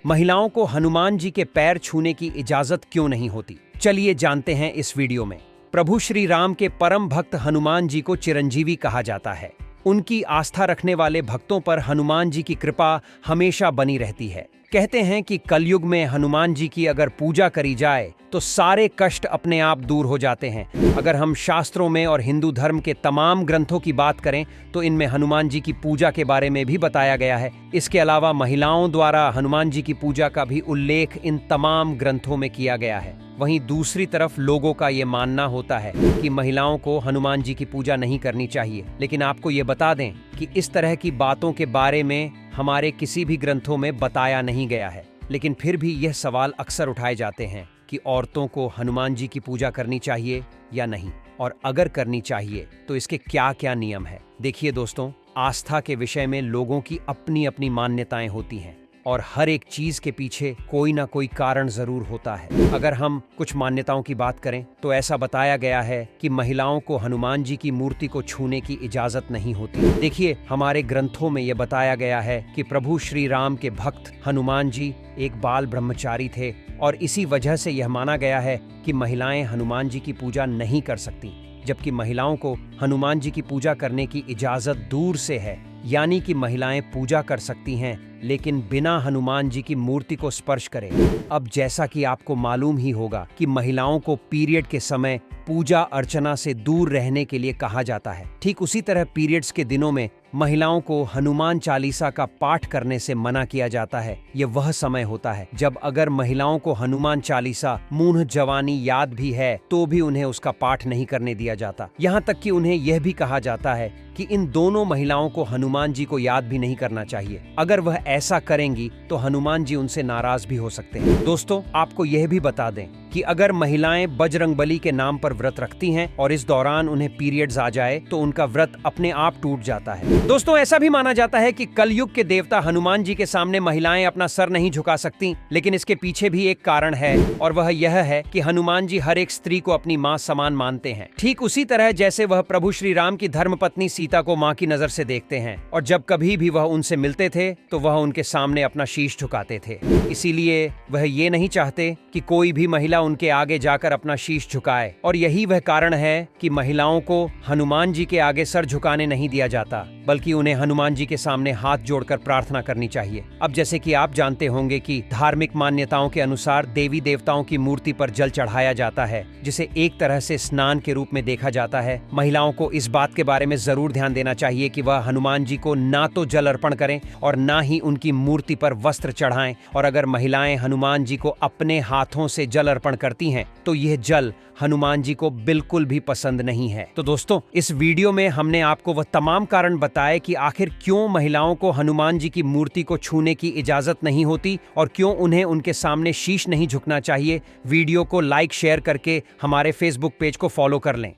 महिलाओं को हनुमान जी के पैर छूने की इजाजत क्यों नहीं होती? चलिए जानते हैं इस वीडियो में। प्रभु श्री राम के परम भक्त हनुमान जी को चिरंजीवी कहा जाता है। उनकी आस्था रखने वाले भक्तों पर हनुमान जी की कृपा हमेशा बनी रहती है। कहते हैं कि कलयुग में हनुमान जी की अगर पूजा करी जाए तो सारे कष्ट अपने आप दूर हो जाते हैं। अगर हम शास्त्रों में और हिंदू धर्म के तमाम ग्रंथों की बात करें तो इनमें हनुमान जी की पूजा के बारे में भी बताया गया है। इसके अलावा महिलाओं द्वारा हनुमान जी की पूजा का भी उल्लेख इन तमाम ग्रंथों में किया गया है। वहीं दूसरी तरफ लोगों का ये मानना होता है कि महिलाओं को हनुमान जी की पूजा नहीं करनी चाहिए। लेकिन आपको ये बता दें कि इस तरह की बातों के बारे में हमारे किसी भी ग्रंथों में बताया नहीं गया है। लेकिन फिर भी यह सवाल अक्सर उठाए जाते हैं कि औरतों को हनुमान जी की पूजा करनी चाहिए या नहीं, और अगर करनी चाहिए तो इसके क्या क्या नियम है। देखिए दोस्तों, आस्था के विषय में लोगों की अपनी अपनी मान्यताएं होती हैं और हर एक चीज के पीछे कोई ना कोई कारण जरूर होता है। अगर हम कुछ मान्यताओं की बात करें तो ऐसा बताया गया है कि महिलाओं को हनुमान जी की मूर्ति को छूने की इजाजत नहीं होती। देखिए, हमारे ग्रंथों में यह बताया गया है कि प्रभु श्री राम के भक्त हनुमान जी एक बाल ब्रह्मचारी थे और इसी वजह से यह माना गया है कि महिलाएं हनुमान जी की पूजा नहीं कर सकती, जबकि महिलाओं को हनुमान जी की पूजा करने की इजाजत दूर से है। यानी कि महिलाएं पूजा कर सकती हैं लेकिन बिना हनुमान जी की मूर्ति को स्पर्श करे। अब जैसा कि आपको मालूम ही होगा कि महिलाओं को पीरियड के समय पूजा अर्चना से दूर रहने के लिए कहा जाता है। ठीक उसी तरह पीरियड्स के दिनों में महिलाओं को हनुमान चालीसा का पाठ करने से मना किया जाता है। ये वह समय होता है जब अगर महिलाओं को हनुमान चालीसा मुंह जवानी याद भी है तो भी उन्हें उसका पाठ नहीं करने दिया जाता। यहाँ तक कि उन्हें यह भी कहा जाता है कि इन दोनों महिलाओं को हनुमान जी को याद भी नहीं करना चाहिए। अगर वह ऐसा करेंगी तो हनुमान जी उनसे नाराज भी हो सकते हैं। दोस्तों, आपको यह भी बता दें कि अगर महिलाएं बजरंगबली के नाम पर व्रत रखती हैं और इस दौरान उन्हें पीरियड्स आ जाए तो उनका व्रत अपने आप टूट जाता है। दोस्तों, ऐसा भी माना जाता है कि कलयुग के देवता हनुमान जी के सामने महिलाएं अपना सर नहीं झुका सकती। लेकिन इसके पीछे भी एक कारण है और वह यह है कि हनुमान जी हर एक स्त्री को अपनी माँ समान मानते हैं। ठीक उसी तरह जैसे वह प्रभु श्री राम की धर्मपत्नी सीता को माँ की नजर से देखते हैं और जब कभी भी वह उनसे मिलते थे तो वह उनके सामने अपना शीश झुकाते थे। इसीलिए वह ये नहीं चाहते कि कोई भी महिला उनके आगे जाकर अपना शीश झुकाए, और यही वह कारण है कि महिलाओं को हनुमान जी के आगे सर झुकाने नहीं दिया जाता, बल्कि उन्हें हनुमान जी के सामने हाथ जोड़कर प्रार्थना करनी चाहिए। अब जैसे कि आप जानते होंगे कि धार्मिक मान्यताओं के अनुसार देवी देवताओं की मूर्ति पर जल चढ़ाया जाता है, जिसे एक तरह से स्नान के रूप में देखा जाता है। महिलाओं को इस बात के बारे में जरूर ध्यान देना चाहिए कि वह हनुमान जी को ना तो जल अर्पण करें और ना ही उनकी मूर्ति पर वस्त्र चढ़ाएं। और अगर महिलाएं हनुमान जी को अपने हाथों से जल अर्पण करती हैं तो यह जल हनुमान जी को बिल्कुल भी पसंद नहीं है। तो दोस्तों, इस वीडियो में हमने आपको वह तमाम कारण बताए कि आखिर क्यों महिलाओं को हनुमान जी की मूर्ति को छूने की इजाजत नहीं होती और क्यों उन्हें उनके सामने शीश नहीं झुकना चाहिए। वीडियो को लाइक शेयर करके हमारे फेसबुक पेज को फॉलो कर लें।